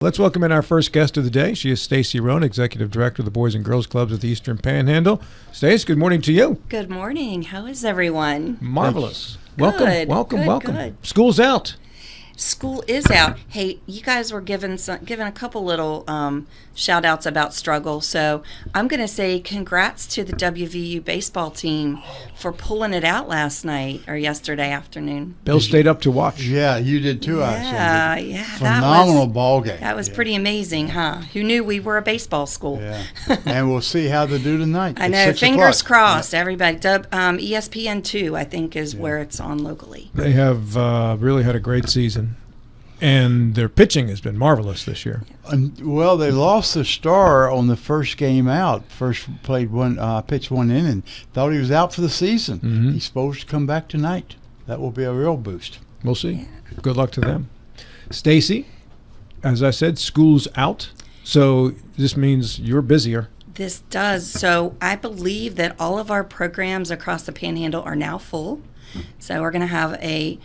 Let's welcome in our first guest of the day. She is Stacie Rohn, Executive Director of the Boys and Girls Clubs of the Eastern Panhandle. Stace, good morning to you. Good morning. How is everyone? Marvelous. Good. Welcome. Good. School's out. School is out. Hey, you guys were given a couple little shout outs about struggle. So I'm going to say congrats to the WVU baseball team for pulling it out last night or yesterday afternoon. Bill stayed up to watch. Yeah, you did too. Yeah. Phenomenal ball game. That was pretty amazing, huh? Who knew we were a baseball school? Yeah, and we'll see how they do tonight. I know. Fingers crossed. Everybody. ESPN 2, I think, is where it's on locally. They have really had a great season. And their pitching has been marvelous this year. Well, they lost the star on the first game out. Pitched one inning. Thought he was out for the season. Mm-hmm. He's supposed to come back tonight. That will be a real boost. We'll see. Good luck to them. Stacie, as I said, school's out. So this means you're busier. This does. So I believe that all of our programs across the Panhandle are now full. So we're going to have a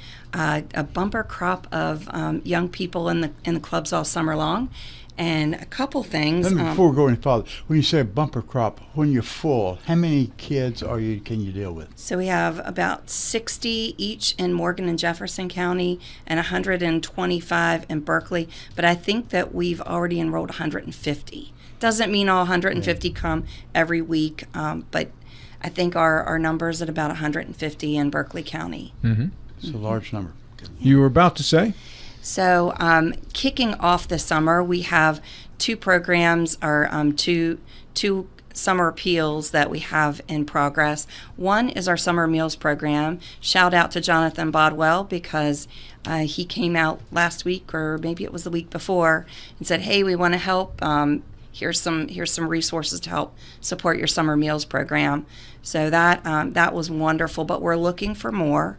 bumper crop of young people in the clubs all summer long, and a couple things. Before we go any farther, when you say bumper crop, when you're full, how many kids can you deal with? So we have about 60 each in Morgan and Jefferson County, and 125 in Berkeley. But I think that we've already enrolled 150. Doesn't mean all 150 come every week, but I think our numbers at about 150 in Berkeley County. Mm-hmm. It's a large number. You were about to say? So kicking off the summer, we have two programs, or two summer appeals that we have in progress. One is our summer meals program. Shout out to Jonathan Bodwell, because he came out last week, or maybe it was the week before, and said, hey, we want to help. Here's some resources to help support your summer meals program. So that was wonderful, but we're looking for more.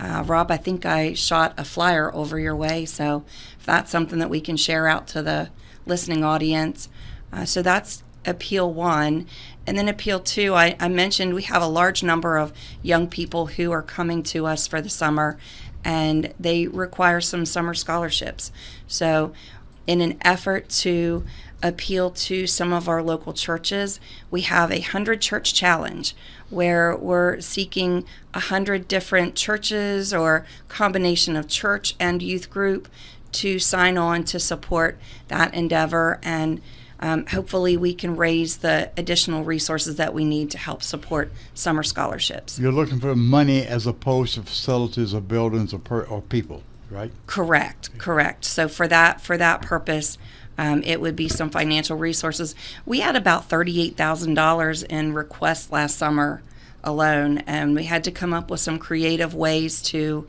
Rob, I think I shot a flyer over your way, so if that's something that we can share out to the listening audience. So that's Appeal 1. And then Appeal 2, I mentioned we have a large number of young people who are coming to us for the summer, and they require some summer scholarships. So in an effort to appeal to some of our local churches, we have a 100 church challenge where we're seeking 100 different churches or combination of church and youth group to sign on to support that endeavor, and hopefully we can raise the additional resources that we need to help support summer scholarships. You're looking for money as opposed to facilities or buildings or people, right? Correct. So for that purpose, it would be some financial resources. We had about $38,000 in requests last summer alone, and we had to come up with some creative ways to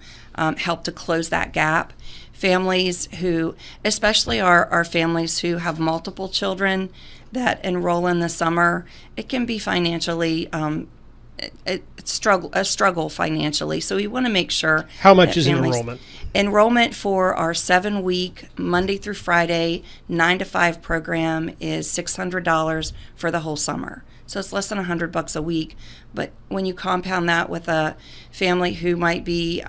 help to close that gap. Families who, especially our families who have multiple children that enroll in the summer, it can be financially a struggle financially. So we want to make sure. How much is enrollment? Enrollment for our 7-week Monday through Friday 9 to 5 program is $600 for the whole summer. So it's less than $100 a week. But when you compound that with a family who might be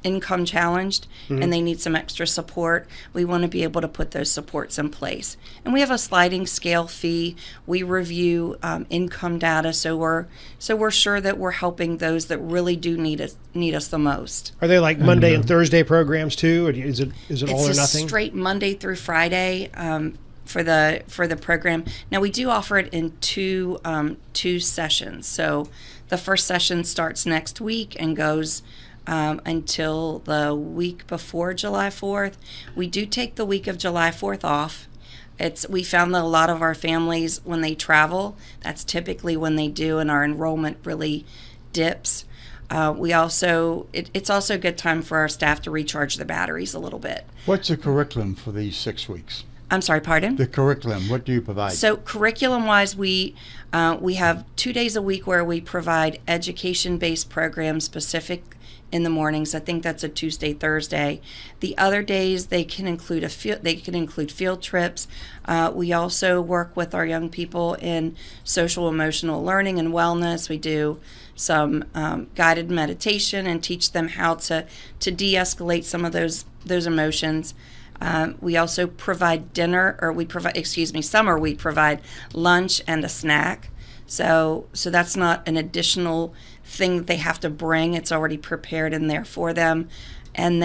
income challenged and they need some extra support, we want to be able to put those supports in place. And we have a sliding scale fee. We review income data, so we're sure that we're helping those that really do need us the most. Are they like Monday and Thursday programs too, or is it all or nothing? It's a straight Monday through Friday for the program. Now we do offer it in two sessions. So the first session starts next week and goes until the week before July 4th. We do take the week of July 4th off. We found that a lot of our families, when they travel, that's typically when they do, and our enrollment really dips. It's also a good time for our staff to recharge the batteries a little bit. What's the curriculum for these 6 weeks? I'm sorry, pardon? The curriculum, what do you provide? So curriculum-wise, we have 2 days a week where we provide education-based programs specific in the mornings. I think that's a Tuesday, Thursday. The other days they can include field trips. We also work with our young people in social emotional learning and wellness. We do some guided meditation and teach them how to de-escalate some of those emotions. We also provide summer we provide lunch and a snack. So that's not an additional thing that they have to bring. It's already prepared in there for them. And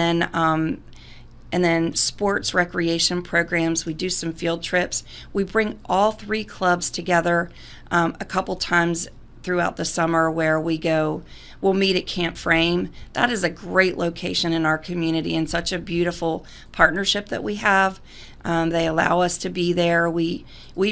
then sports recreation programs. We do some field trips. We bring all three clubs together a couple times throughout the summer where we'll meet at Camp Frame. That is a great location in our community and such a beautiful partnership that we have. They allow us to be there. We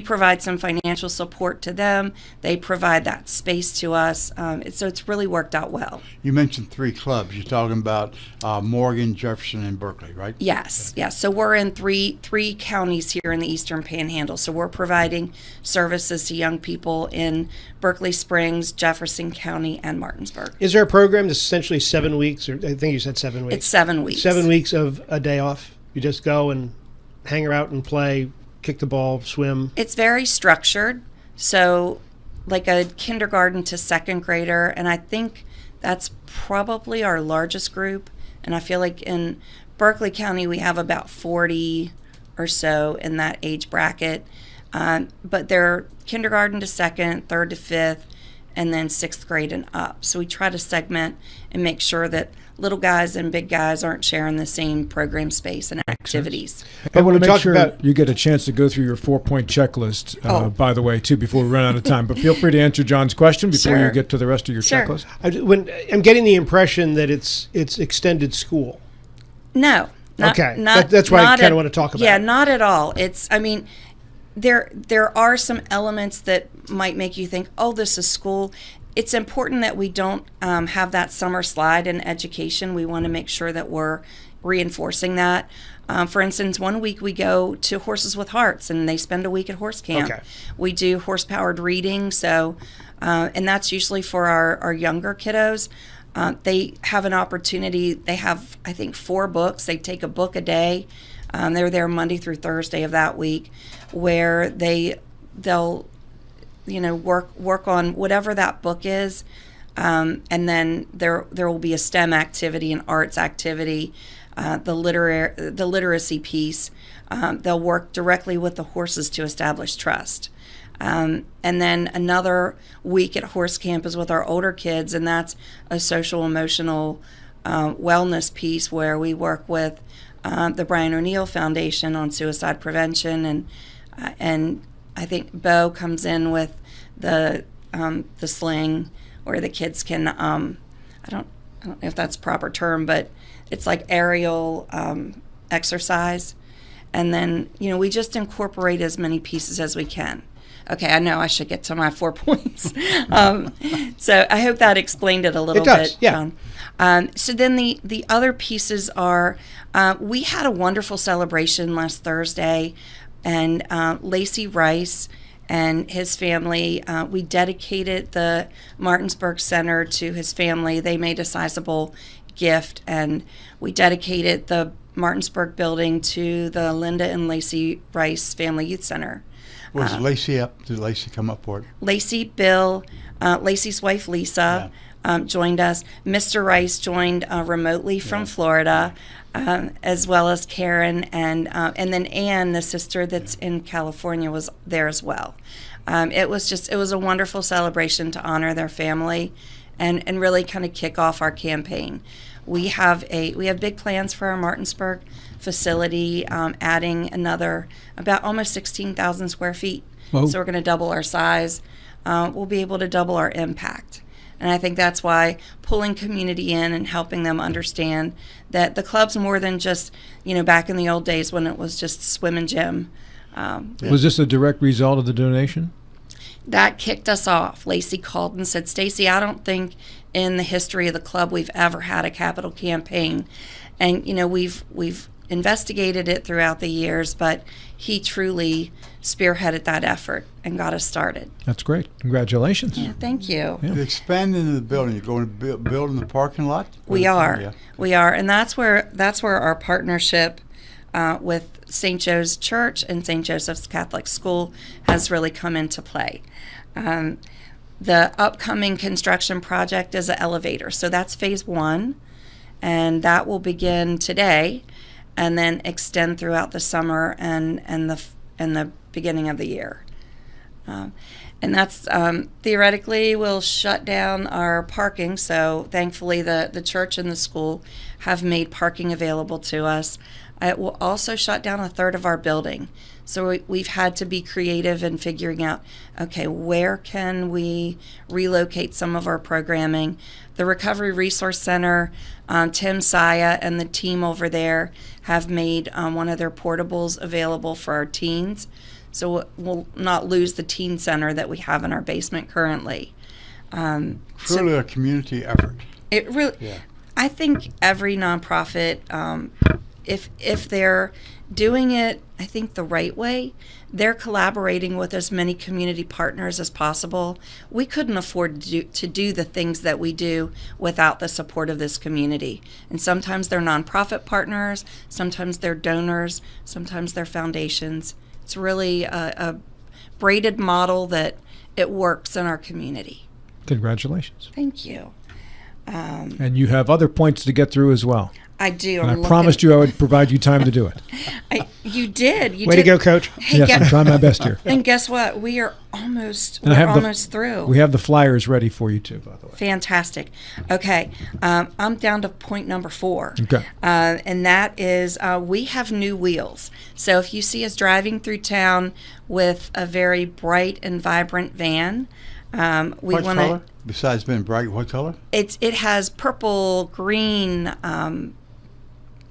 provide some financial support to them. They provide that space to us. So it's really worked out well. You mentioned three clubs. You're talking about Morgan, Jefferson, and Berkeley, right? Yes. So we're in three counties here in the Eastern Panhandle. So we're providing services to young people in Berkeley Springs, Jefferson County, and Martinsburg. Is there a program that's essentially 7 weeks, or I think you said 7 weeks? It's 7 weeks. 7 weeks of a day off. You just go and hang out and play, kick the ball, swim. It's very structured. So like a kindergarten to second grader, and I think that's probably our largest group. And I feel like in Berkeley County we have about 40 or so in that age bracket. But they're kindergarten to second, third to fifth, and then sixth grade and up. So we try to segment and make sure that little guys and big guys aren't sharing the same program space and activities. I want to talk make sure about- you get a chance to go through your 4-point checklist, by the way, too, before we run out of time. But feel free to answer John's question before Sure. you get to the rest of your Sure. checklist. I'm getting the impression that it's extended school. No. Okay. That's why I kinda wanna talk about Yeah, it. not at all. There are some elements that might make you think, oh, this is school. It's important that we don't have that summer slide in education. We want to make sure that we're reinforcing that. For instance, 1 week we go to Horses with Hearts, and they spend a week at horse camp. Okay. We do horse-powered reading, and that's usually for our younger kiddos. They have an opportunity. They have, I think, 4 books. They take a book a day. They're there Monday through Thursday of that week, where they'll work on whatever that book is, and then there will be a STEM activity, an arts activity, the literacy piece. They'll work directly with the horses to establish trust. And then another week at horse camp is with our older kids, and that's a social emotional wellness piece where we work with the Brian O'Neill Foundation on suicide prevention, and I think Bo comes in with the sling where the kids can I don't know if that's a proper term, but it's like aerial exercise, and then we just incorporate as many pieces as we can. Okay, I know I should get to my 4 points. So I hope that explained it a little bit, yeah. John. So then the other pieces are, we had a wonderful celebration last Thursday, and Lacey Rice and his family, we dedicated the Martinsburg Center to his family. They made a sizable gift, and we dedicated the Martinsburg building to the Linda and Lacey Rice Family Youth Center. Was Lacey up? Did Lacey come up for it? Lacey, Bill, Lacey's wife Lisa joined us. Mr. Rice joined remotely from Florida, as well as Karen, and then Ann, the sister that's in California, was there as well. It was a wonderful celebration to honor their family, and really kind of kick off our campaign. We have big plans for our Martinsburg facility, adding another about almost 16,000 square feet. Whoa. So we're going to double our size. We'll be able to double our impact. And I think that's why pulling community in and helping them understand that the club's more than just, back in the old days when it was just swim and gym. Was this a direct result of the donation? That kicked us off. Lacey called and said, Stacie, I don't think in the history of the club we've ever had a capital campaign. And, we've investigated it throughout the years, but he truly spearheaded that effort and got us started. That's great. Congratulations. Yeah, thank you. Yeah. You're expanding into the building. You're going to build in the parking lot? We are. Yeah. We are. And that's where our partnership with St. Joe's Church and St. Joseph's Catholic School has really come into play. The upcoming construction project is an elevator. So that's phase 1, and that will begin today. and then extend throughout the summer and the beginning of the year. And that's theoretically will shut down our parking. So thankfully the church and the school have made parking available to us. It will also shut down a third of our building. So we've had to be creative in figuring out, okay, where can we relocate some of our programming? The Recovery Resource Center, Tim Saya and the team over there have made one of their portables available for our teens. So we'll not lose the teen center that we have in our basement currently. It's really a community effort. It really, Yeah. I think every nonprofit, if they're doing it, I think the right way, they're collaborating with as many community partners as possible. We couldn't afford to do the things that we do without the support of this community. And sometimes they're nonprofit partners, sometimes they're donors, sometimes they're foundations. It's really a braided model that it works in our community. Congratulations. Thank you. And you have other points to get through as well. I do. And I promised you I would provide you time to do it. You did. You Way did. to go, Coach. Hey, Yes, I'm trying my best here. and guess what? We are almost. And I We're have almost through. We have the flyers ready for you too, by the way. Fantastic. Okay, I'm down to point number 4. Okay. And that is we have new wheels. So if you see us driving through town with a very bright and vibrant van, we What want to. color? Besides being bright, what color? It has purple, green.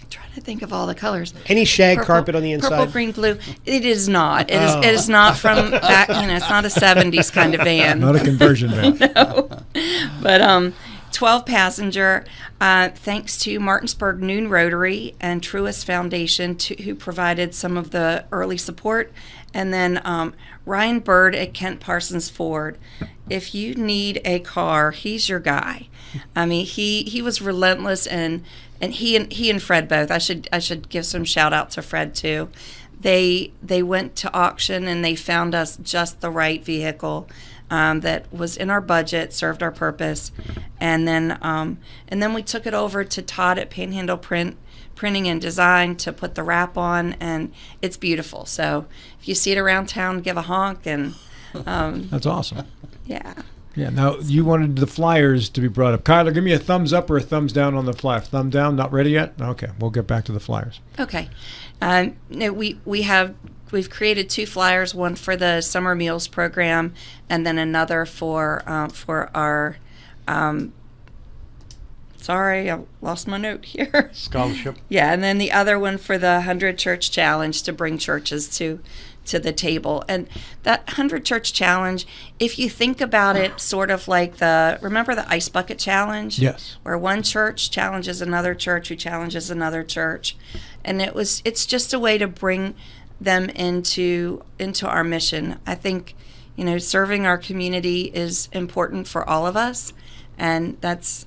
Trying to think of all the colors. Any shag carpet on the inside? Purple, green, blue. It is not. It is. It is not from that. It's not a '70s kind of van. Not a conversion van. But 12 passenger. Thanks to Martinsburg Noon Rotary and Truist Foundation who provided some of the early support, and then Ryan Bird at Kent Parsons Ford. If you need a car, he's your guy. I mean, he was relentless, and he and Fred both. I should give some shout out to Fred too. They went to auction and they found us just the right vehicle that was in our budget, served our purpose, and then we took it over to Todd at Panhandle Printing and Design to put the wrap on, and it's beautiful. So if you see it around town, give a honk, and That's awesome. yeah. Yeah. Now you wanted the flyers to be brought up. Kyler, give me a thumbs up or a thumbs down on the flyer. Thumb down. Not ready yet. Okay. We'll get back to the flyers. Okay. No, we've created 2 flyers, one for the summer meals program, and then another for our. Sorry, I lost my note here. Scholarship. Yeah, and then the other one for the 100 Church Challenge to bring churches to the table. And that 100 Church Challenge, if you think about it, sort of like remember the Ice Bucket Challenge? Yes. Where one church challenges another church who challenges another church. And it's just a way to bring them into our mission. I think, serving our community is important for all of us, and that's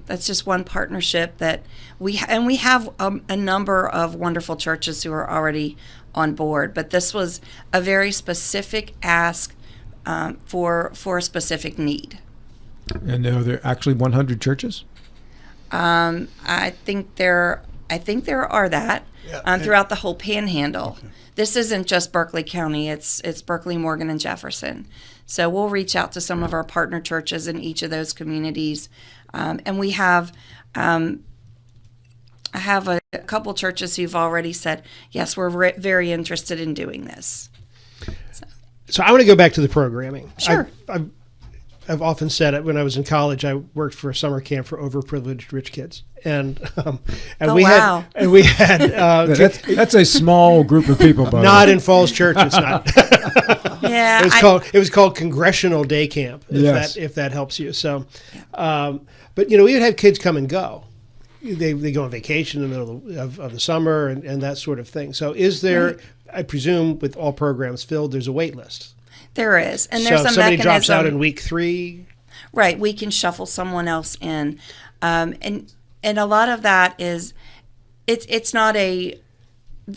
just one partnership that we have a number of wonderful churches who are already on board. But this was a very specific ask for a specific need. And are there actually 100 churches? I think there are that throughout the whole Panhandle. Okay. This isn't just Berkeley County; it's Berkeley, Morgan, and Jefferson. So we'll reach out to some of our partner churches in each of those communities, and we have. I have a couple churches who've already said, yes, we're very interested in doing this. So I want to go back to the programming. Sure. I've often said it. When I was in college, I worked for a summer camp for overprivileged rich kids, and we wow. had That's a small group of people, by the not way. in Falls Church. It's not. Yeah, It was called Congressional Day Camp. If that helps you. So, but we would have kids come and go. They go on vacation in the middle of the summer and that sort of thing. So is there? Right. I presume with all programs filled, there's a wait list. There is, and there's a somebody mechanism. drops out in week 3. Right, we can shuffle someone else in, and a lot of that is, it's not a.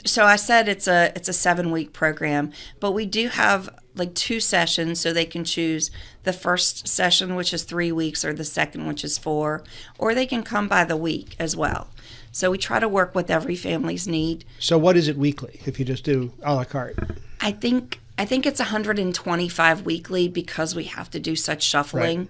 So I said it's a 7-week program, but we do have like 2 sessions, so they can choose the first session, which is 3 weeks, or the second, which is 4, or they can come by the week as well. So we try to work with every family's need. So what is it weekly if you just do a la carte? I think it's 125 weekly because we have to do such shuffling.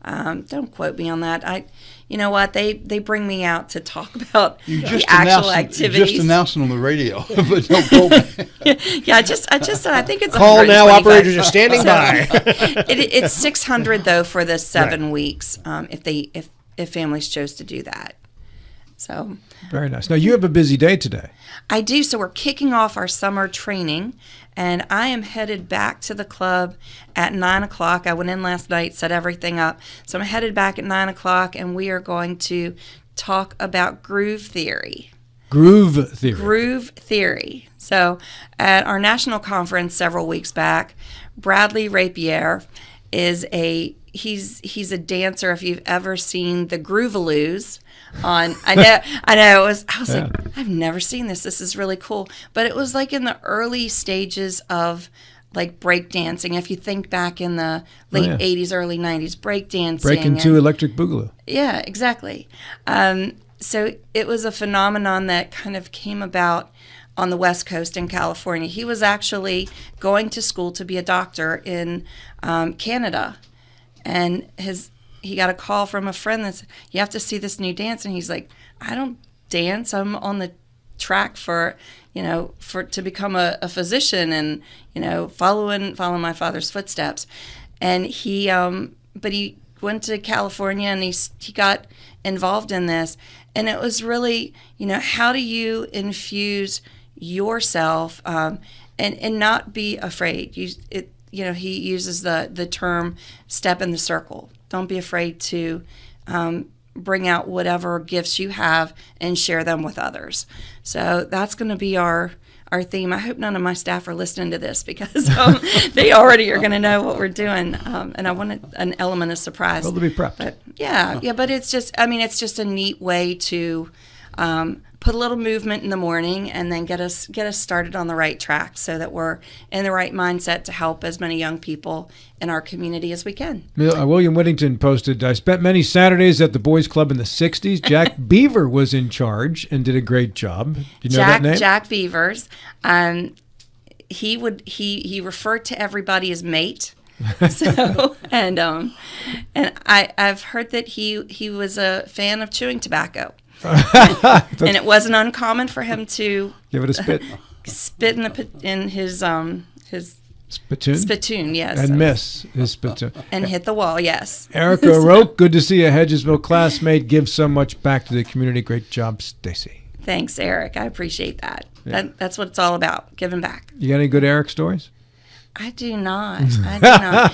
Don't quote me on that. You know what? They bring me out to talk about the actual activities. You just announced it on the radio, but don't quote me. Yeah, I just said I think it's call now. 125. Operators are standing by. It's 600 though for the 7 weeks if families chose to do that. So very nice. Now you have a busy day today. I do. So we're kicking off our summer training, and I am headed back to the club at 9 o'clock. I went in last night, set everything up. So I'm headed back at 9 o'clock, and we are going to talk about groove theory. Groove theory. Groove theory. So at our national conference several weeks back, Bradley Rapier is he's a dancer. If you've ever seen the Groovaloos on, I know I was like, I've never seen this. This is really cool. But it was like in the early stages of like breakdancing. If you think back in the late 80s, early 90s, breakdancing. Breaking to Electric Boogaloo. Yeah, exactly. So it was a phenomenon that kind of came about on the West Coast in California. He was actually going to school to be a doctor in Canada. And he got a call from a friend that said, you have to see this new dance. And he's like, I don't dance. I'm on the track for to become a physician and, following my father's footsteps. And but he went to California and he got involved in this. And it was really, how do you infuse yourself and not be afraid? He uses the term step in the circle. Don't be afraid to bring out whatever gifts you have and share them with others. So that's going to be our theme. I hope none of my staff are listening to this because they already are going to know what we're doing. And I want an element of surprise. Well, to be prepped. But but it's just a neat way to put a little movement in the morning and then get us started on the right track so that we're in the right mindset to help as many young people in our community as we can. William Whittington posted, I spent many Saturdays at the boys club in the 60s. Jack Beaver was in charge and did a great job. Do you know that name? Jack Beavers. He referred to everybody as mate. So and I've heard that he was a fan of chewing tobacco. And it wasn't uncommon for him to give it a spit in his spittoon, yes, and miss his spittoon and hit the wall, yes. Erica Roque, good to see a Hedgesville classmate give so much back to the community. Great job, Stacie. Thanks, Eric. I appreciate that. That's what it's all about, giving back. You got any good Eric stories? I do not.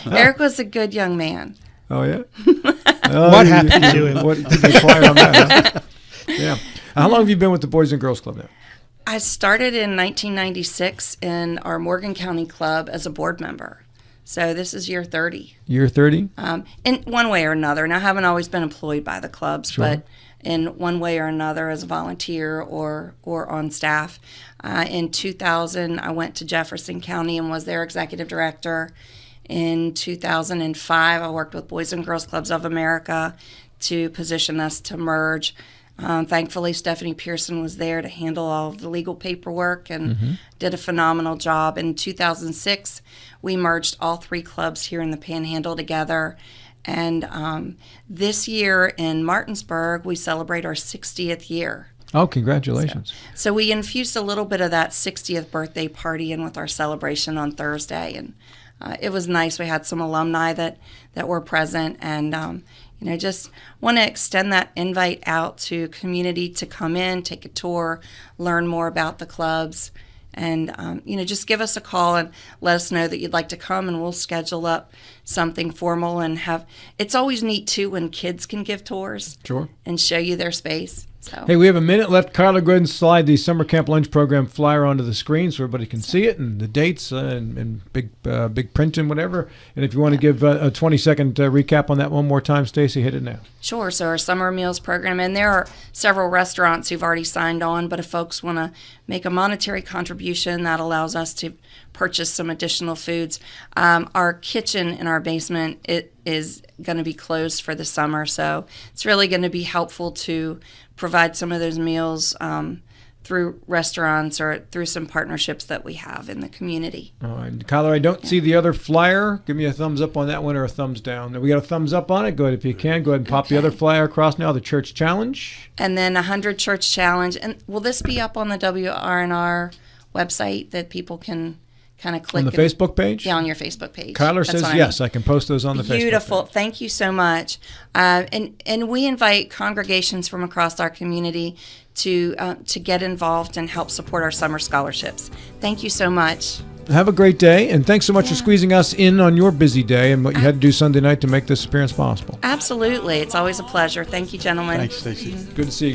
Eric was a good young man. Oh yeah. What happened to him? What did they fire on that? Huh? Yeah. How long have you been with the Boys and Girls Club now? I started in 1996 in our Morgan County Club as a board member. So this is year 30. Year 30? In one way or another. And I haven't always been employed by the clubs, sure, but in one way or another as a volunteer or on staff. In 2000, I went to Jefferson County and was their executive director. In 2005, I worked with Boys and Girls Clubs of America to position us to merge. Thankfully, Stephanie Pearson was there to handle all of the legal paperwork and did a phenomenal job. In 2006, we merged all 3 clubs here in the Panhandle together. And this year in Martinsburg, we celebrate our 60th year. Oh, congratulations. So we infused a little bit of that 60th birthday party in with our celebration on Thursday. And it was nice. We had some alumni that were present. And just want to extend that invite out to community to come in, take a tour, learn more about the clubs, and just give us a call and let us know that you'd like to come, and we'll schedule up something formal and have. It's always neat too when kids can give tours, sure, and show you their space. So. Hey, we have a minute left. Kyler, go ahead and slide the summer camp lunch program flyer onto the screen so everybody can see it and the dates and big print and whatever. And if you want to give a 20-second recap on that one more time, Stacie, hit it now. Sure. So our summer meals program, and there are several restaurants who've already signed on, but if folks want to make a monetary contribution, that allows us to purchase some additional foods. Our kitchen in our basement, is going to be closed for the summer. So it's really going to be helpful to provide some of those meals through restaurants or through some partnerships that we have in the community. All right, Kyler, I don't see the other flyer. Give me a thumbs up on that one or a thumbs down. We got a thumbs up on it. Go ahead if you can. Go ahead and pop the other flyer across now, the Church Challenge. And then 100 Church Challenge. And will this be up on the WRNR website that people can kind of click? On the Facebook page? Yeah, on your Facebook page. Kyler says yes. I can post those on the Facebook page. Beautiful. Thank you so much. And we invite congregations from across our community to get involved and help support our summer scholarships. Thank you so much. Have a great day, and thanks so much for squeezing us in on your busy day and what you had to do Sunday night to make this appearance possible. Absolutely. It's always a pleasure. Thank you, gentlemen. Thanks, Stacie. Good to see you.